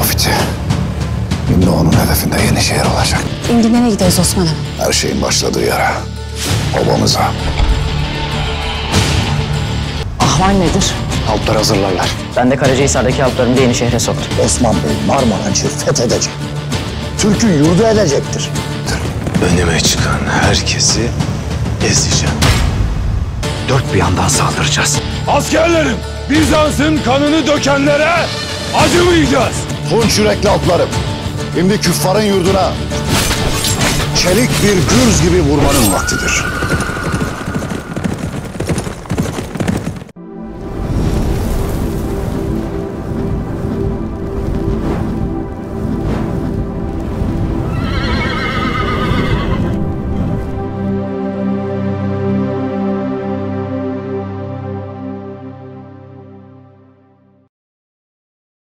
Mofiti. Şimdi onun hedefinde Yenişehir olacak. Şimdi nereye gidiyoruz Osman'ım? Her şeyin başladığı yere. Babamıza. Ahval nedir? Halkları hazırlarlar. Ben de Karacahisar'daki halklarımı da Yenişehir'e soktum. Osman Bey Marmarancı fethedecek. Türk'ü yurdu edecektir. Önüme çıkan herkesi ezeceğim. Dört bir yandan saldıracağız. Askerlerim, Bizans'ın kanını dökenlere acımayacağız. Tunç yürekli atlarım. Şimdi küffarın yurduna çelik bir gürz gibi vurmanın vaktidir.